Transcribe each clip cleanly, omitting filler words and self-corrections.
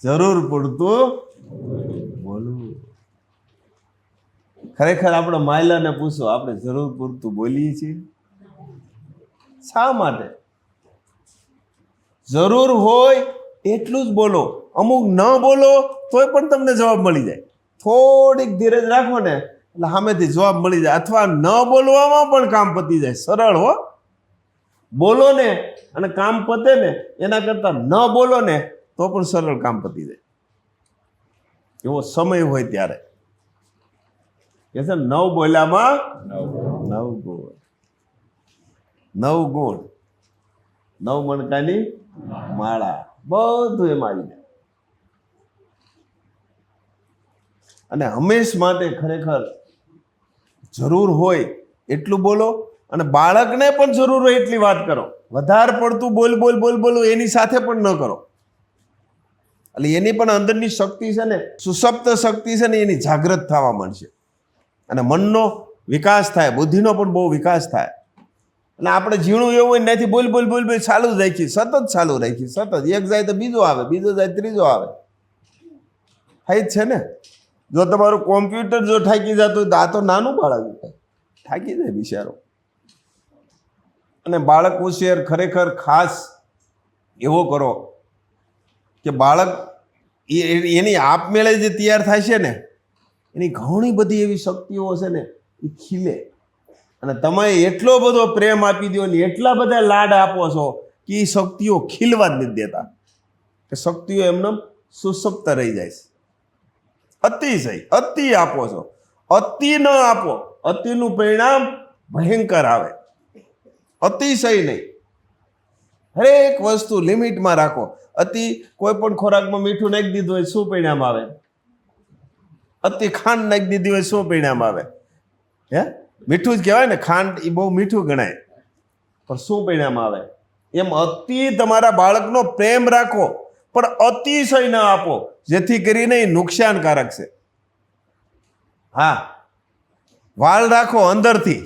જરૂર પૂરતું બોલવું. ખરેખર આપણે માયલાને પૂછો, આપણે જરૂર પૂરતું બોલીએ છીએ? શા માટે? જરૂર હોય એટલું જ બોલો. અમુક ન બોલો તોય પણ તમને જવાબ મળી જાય. થોડીક ધીરજ રાખો ને એટલે સામેથી જવાબ મળી જાય. અથવા ન બોલવામાં પણ કામ પતી જાય. સરળ હો. બોલો ને અને કામ પતે ને એના કરતા ન બોલો ને તો પણ સરળ કામ પતી જાય. એવો સમય હોય ત્યારે કે છે નવ બોલ્યામાં નવ ગુણ. નવ ગુણ, નવ મણકાની માળા, બધું એમાં આવી જાય. અને હંમેશ માટે ખરેખર જરૂર હોય એટલું બોલો અને બાળકને પણ જરૂર હોય એટલી વાત કરો. વધારે પડતું બોલ બોલ બોલ બોલો એની સાથે પણ ન કરો. એટલે એની પણ અંદરની શક્તિ છે ને, સુષુપ્ત શક્તિ છે ને, એની જાગૃત થવા માંડશે અને મનનો વિકાસ થાય, બુદ્ધિનો પણ બહુ વિકાસ થાય. અને આપણે ઝીણું એવું હોય નથી બોલ બોલ બોલ બોલ ચાલુ જ રાખી, સતત ચાલુ રાખી, સતત. એક જાય તો બીજો આવે, બીજો જાય ત્રીજો આવે. થાય જ છે ને. જો તમારું કોમ્પ્યુટર જો થાકી જતું હોય તો આ તો નાનું બાળક થાકી જાય બિચારો. અને બાળક ઉછેર ખરેખર ખાસ એવો કરો કે બાળક એની આપમેળે જે તૈયાર થાય છે ને, એની ઘણી બધી એવી શક્તિઓ છે ને, એ ખીલે. અને તમે એટલો બધો પ્રેમ આપી દો ને એટલા બધા લાડ આપો છો કે એ શક્તિઓ ખીલવા જ નથી દેતા. કે શક્તિઓ એમને સુષુપ્ત રહી જાય છે. અતિશય અતિ આપો છો, અતિ ન આપો, અતિનું પરિણામ ભયંકર આવે. અતિશય નહીં. હરેક વસ્તુ લિમિટમાં રાખો. અતિ કોઈ પણ ખોરાકમાં મીઠું નાખી દીધું હોય શું પરિણામ આવે? અતિ ખાંડ નાખી દીધી હોય શું પરિણામ આવે? હે, મીઠું જ કહેવાય ને, ખાંડ એ બહુ મીઠું ગણાય, પણ શું પરિણામ આવે? એમ અતિ તમારા બાળકનો પ્રેમ રાખો પણ અતિશય ના આપો, જેથી કરીને એ નુકસાનકારક છે. હા, વાલ રાખો અંદરથી,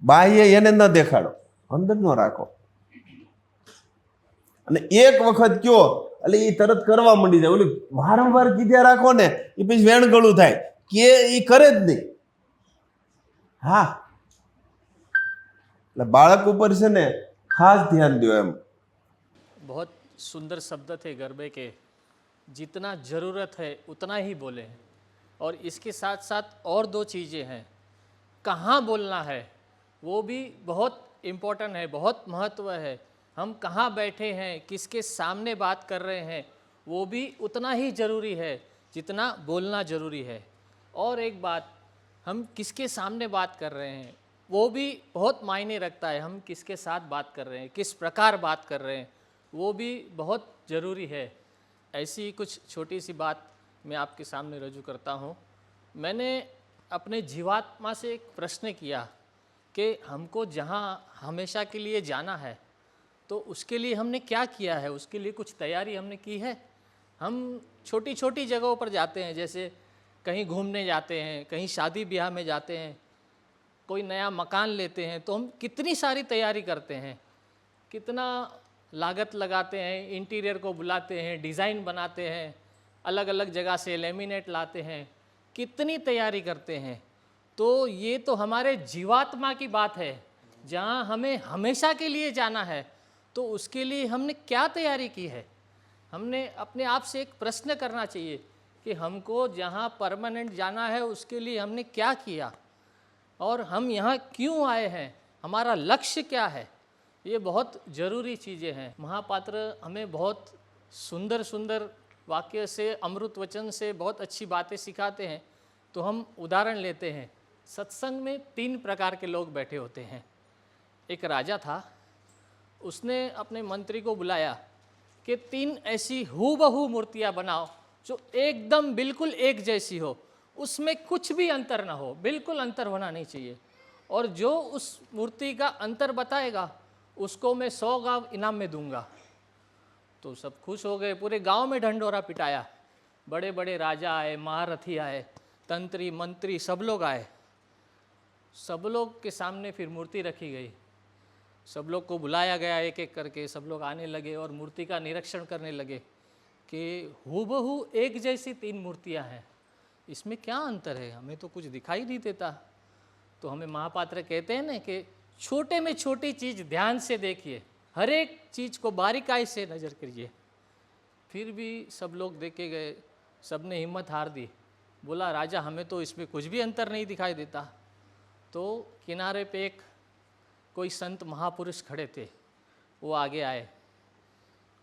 બાહ્ય એને ન દેખાડો, અંદર નો રાખો. અને એક વખત કયો એટલે એ તરત કરવા માંડી જાય. ઓલી વારંવાર કીધા રાખો ને એ પછી વેણગળું થાય કે એ કરે જ નહીં. હા, એટલે બાળક ઉપર છે ને ખાસ ધ્યાન દો એમ. बहुत सुंदर शब्द थे गरबे के, जितना ज़रूरत है उतना ही बोले. और इसके साथ साथ और दो चीज़ें हैं. कहाँ बोलना है वो भी बहुत इम्पोर्टेंट है, बहुत महत्व है. हम कहाँ बैठे हैं, किसके सामने बात कर रहे हैं, वो भी उतना ही ज़रूरी है जितना बोलना ज़रूरी है. और एक बात, हम किसके सामने बात कर रहे हैं वो भी बहुत मायने रखता है. हम किसके साथ बात कर रहे हैं, किस प्रकार बात कर रहे हैं, वो भी बहुत ज़रूरी है. ऐसी कुछ छोटी सी बात मैं आपके सामने रजू करता हूँ. मैंने अपने जीवात्मा से एक प्रश्न किया कि हमको जहाँ हमेशा के लिए जाना है तो उसके लिए हमने क्या किया है, उसके लिए कुछ तैयारी हमने की है. हम छोटी छोटी जगहों पर जाते हैं, जैसे कहीं घूमने जाते हैं, कहीं शादी ब्याह में जाते हैं, कोई नया मकान लेते हैं, तो हम कितनी सारी तैयारी करते हैं, कितना लागत लगाते हैं, इंटीरियर को बुलाते हैं, डिज़ाइन बनाते हैं, अलग अलग जगह से लेमिनेट लाते हैं, कितनी तैयारी करते हैं. तो ये तो हमारे जीवात्मा की बात है, जहाँ हमें हमेशा के लिए जाना है तो उसके लिए हमने क्या तैयारी की है. हमने अपने आप से एक प्रश्न करना चाहिए कि हमको जहाँ परमानेंट जाना है उसके लिए हमने क्या किया और हम यहाँ क्यों आए हैं, हमारा लक्ष्य क्या है. ये बहुत ज़रूरी चीज़ें हैं. महापात्र हमें बहुत सुंदर सुंदर वाक्य से, अमृत वचन से बहुत अच्छी बातें सिखाते हैं. तो हम उदाहरण लेते हैं. सत्संग में 3 प्रकार के लोग बैठे होते हैं. एक राजा था, उसने अपने मंत्री को बुलाया कि 3 ऐसी हूबहू मूर्तियाँ बनाओ जो एकदम बिल्कुल एक जैसी हो, उसमें कुछ भी अंतर ना हो, बिल्कुल अंतर होना नहीं चाहिए. और जो उस मूर्ति का अंतर बताएगा उसको मैं 100 गाँव इनाम में दूंगा. तो सब खुश हो गए, पूरे गांव में ढंढोरा पिटाया. बड़े बड़े राजा आए, महारथी आए, तंत्री मंत्री सब लोग आए. सब लोग के सामने फिर मूर्ति रखी गई. सब लोग को बुलाया गया एक एक करके. सब लोग आने लगे और मूर्ति का निरीक्षण करने लगे कि हूबहू एक जैसी 3 मूर्तियां हैं, इसमें क्या अंतर है, हमें तो कुछ दिखाई नहीं देता। तो हमें महापात्र कहते हैं ना कि छोटे में छोटी चीज़ ध्यान से देखिए, हर एक चीज़ को बारीकाई से नज़र करिए। फिर भी सब लोग देखे गए, सब ने हिम्मत हार दी, बोला राजा हमें तो इसमें कुछ भी अंतर नहीं दिखाई देता। तो किनारे पे एक कोई संत महापुरुष खड़े थे, वो आगे आए,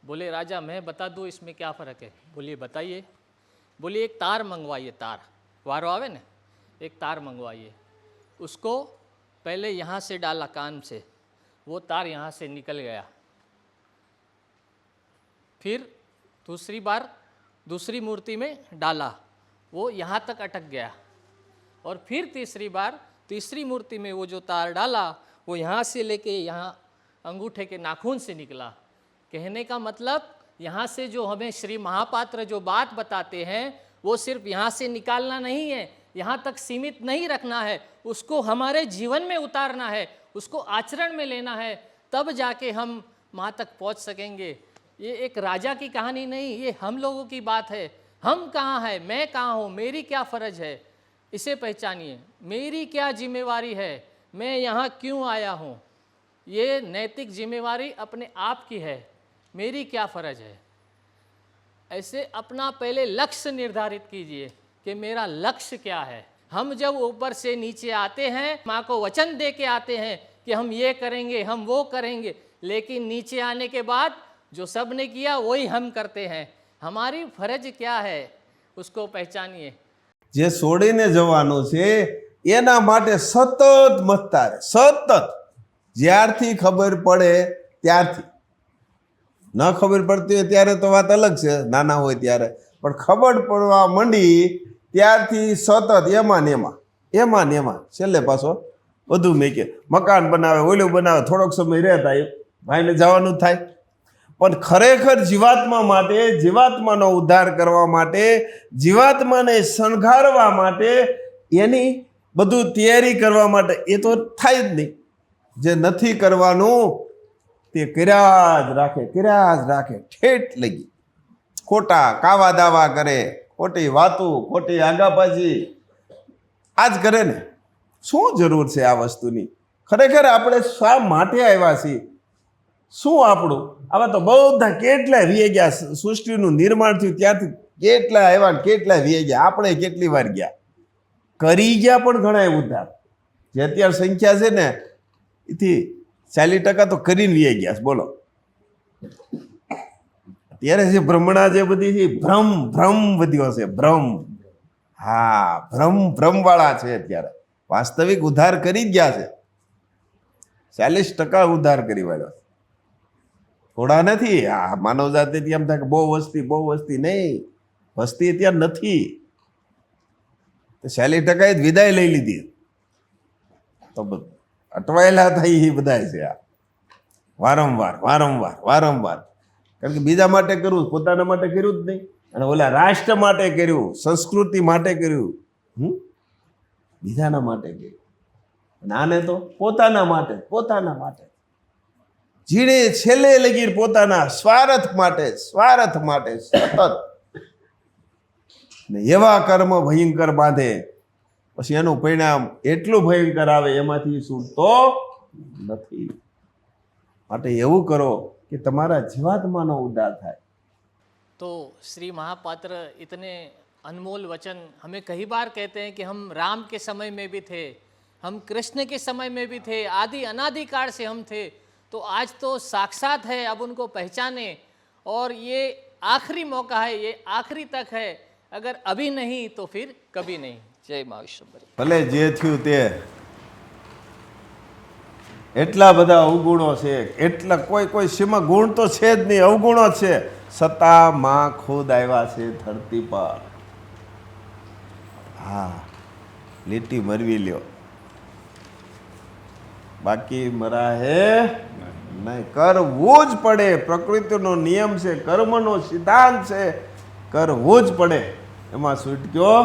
बोले राजा मैं बता दूँ इसमें क्या फ़र्क है। बोलिए बताइए। बोलिए एक तार मंगवाइए, तार वारो आवे ना, एक तार मंगवाइए, उसको पहले यहाँ से डाला कान से, वो तार यहाँ से निकल गया। फिर दूसरी बार दूसरी मूर्ति में डाला, वो यहाँ तक अटक गया। और फिर तीसरी बार तीसरी मूर्ति में वो जो तार डाला वो यहाँ से लेके यहाँ अंगूठे के नाखून से निकला। कहने का मतलब यहाँ से जो हमें श्री महापात्र जो बात बताते हैं वो सिर्फ यहाँ से निकालना नहीं है, यहाँ तक सीमित नहीं रखना है, उसको हमारे जीवन में उतारना है, उसको आचरण में लेना है, तब जाके हम वहाँ तक पहुँच सकेंगे। ये एक राजा की कहानी नहीं, ये हम लोगों की बात है। हम कहाँ हैं, मैं कहाँ हूँ, मेरी क्या फ़र्ज है, इसे पहचानिए। मेरी क्या जिम्मेवारी है, मैं यहाँ क्यों आया हूँ, ये नैतिक जिम्मेवारी अपने आप की है, मेरी क्या फ़र्ज है। ऐसे अपना पहले लक्ष्य निर्धारित कीजिए कि मेरा लक्ष्य क्या है। हम जब ऊपर से नीचे आते हैं, माँ को वचन दे के आते हैं कि हम ये करेंगे, हम वो करेंगे, लेकिन नीचे आने के बाद जो सब ने किया वही हम करते हैं। हमारी फर्ज क्या है, उसको पहचानिए। જે છોડીને જવાનું છે એના માટે સતત મથતા રહે, સતત જ્યારથી ખબર પડે ત્યારથી. ન ખબર પડતી હોય ત્યારે તો વાત અલગ છે, નાના હોય ત્યારે, પણ ખબર પડવા માંડી ત્યારથી સતત એમાં ને એમાં છેલ્લે પાછો બધું મેકે, મકાન બનાવે, ઓલું બનાવે, થોડોક સમય રહેતા એ ભાઈને જવાનું થાય. પણ ખરેખર જીવાત્મા માટે, જીવાત્માનો ઉદ્ધાર કરવા માટે, જીવાત્માને શણગારવા માટે, એની બધું તૈયારી કરવા માટે એ તો થાય જ નહીં. જે નથી કરવાનું તે કર્યા જ રાખે ઠેઠ લગી. ખોટા કાવા દાવા કરે, ખોટી વાતું, ખોટી આગાપાછી આ જ કરે ને. શું જરૂર છે આ વસ્તુની? ખરેખર આપણે શા માટે આવ્યા છીએ? શું આપણું? આવા તો બધા કેટલાય વીએ ગયા, સૃષ્ટિનું નિર્માણ થયું ત્યારથી કેટલા આવ્યા ને કેટલા વીએ ગયા. આપણે કેટલી વાર ગયા, કરી ગયા પણ ઘણા ઉદ્ધાર. જે અત્યારે સંખ્યા છે ને એથી 40% તો કરીને વીએ ગયા છે. બોલો, અત્યારે જે ભ્રમણા જે બધી છે, ભ્રમ વધ્યો છે, ભ્રમ. હા, ભ્રમવાળા છે અત્યારે. વાસ્તવિક ઉદ્ધાર કરી જ ગયા છે, 40% ઉદ્ધાર કરી વાળ્યો. થોડા નથી. આ માનવ જાતિથી એમ થાય કે બહુ વસ્તી નહીં, વસ્તી અત્યારે નથી. 40% જ વિદાય લઈ લીધી, તો અટવાયેલા થઈ એ બધા છે. આ વારંવાર. કારણ કે બીજા માટે કર્યું, પોતાના માટે કર્યું જ નહીં. અને ઓલા રાષ્ટ્ર માટે કર્યું, સંસ્કૃતિ માટે કર્યું, બીજાના માટે કર્યું. નાને તો પોતાના માટે જીણે છેલ્લે લગી પોતાના સ્વાર્થ માટે સતત. ને એવા કર્મ ભયંકર બાંધે, પછી એનું પરિણામ એટલું ભયંકર આવે, એમાંથી છૂટતો નથી. માટે એવું કરો कि तुम्हारा जीवात्मा उद्धार थाय। तो श्री महापात्र इतने अनमोल वचन हमें कई बार कहते हैं कि हम राम के समय में भी थे, हम कृष्ण के समय में भी थे, आदि अनादिकाल से हम थे। तो आज तो साक्षात है, अब उनको पहचाने, और ये आखिरी मौका है, ये आखिरी तक है। अगर अभी नहीं तो फिर कभी नहीं। जय महाविष्णु। भले जे थયું તે એટલા બધા અવગુણો છે, એટલા કોઈ સીમા ગુણ તો છે જ નહીં, અવગુણો છે. છતાં માં ખુદ આવ્યા છે ધરતી પર. હા, લીટી મરવી લ્યો, બાકી મરાહે નહીં. કરવું જ પડે, પ્રકૃતિનો નિયમ છે, કર્મનો સિદ્ધાંત છે, કરવું જ પડે. એમાં છૂટક્યો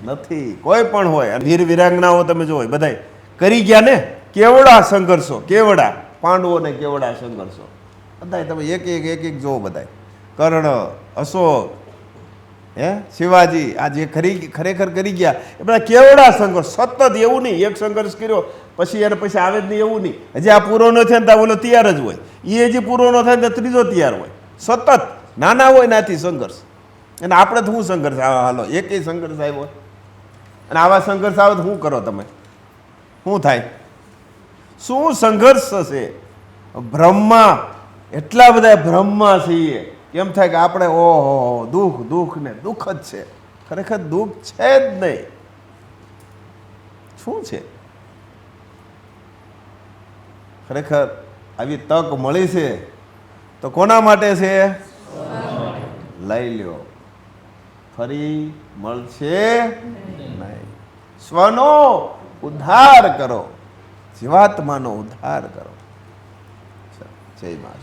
નથી કોઈ પણ હોય. વીર વિરાંગનાઓ તમે જોવો બધાય કરી ગયા ને, કેવડા સંઘર્ષો, કેવડા પાંડવોને કેવડા સંઘર્ષો, બધાય તમે એક એક જોવો બધાય. કર્ણ, અશોક, હે શિવાજી, આ જે ખરેખર કરી ગયા એ બધા કેવડા સંઘર્ષ, સતત એવું નહીં એક સંઘર્ષ કર્યો પછી એને પછી આવે જ નહીં એવું નહીં. હજી આ પૂરો ન થાય ને તો ઓલો તૈયાર જ હોય, એ હજી પૂરો ન થાય ને તો ત્રીજો તૈયાર હોય. સતત નાના હોય નાથી સંઘર્ષ. અને આપણે તો શું સંઘર્ષ આવે? હાલો એકેય સંઘર્ષ આવ્યો અને આવા સંઘર્ષ આવે તો શું કરો તમે? શું થાય? શું સંઘર્ષ છે? બ્રહ્મા, એટલા બધા બ્રહ્મા છીએ, એમ થાય કે આપણે ઓહો દુઃખ દુઃખ ને દુઃખ જ છે. ખરેખર દુઃખ છે જ નહીં. શું છે? ખરેખર આવી તક મળી છે તો કોના માટે છે? લઈ લ્યો, ફરી મળશે નહીં. સ્વનો ઉદ્ધાર કરો, જીવાત્માનો ઉદ્ધાર કરો. જય મા.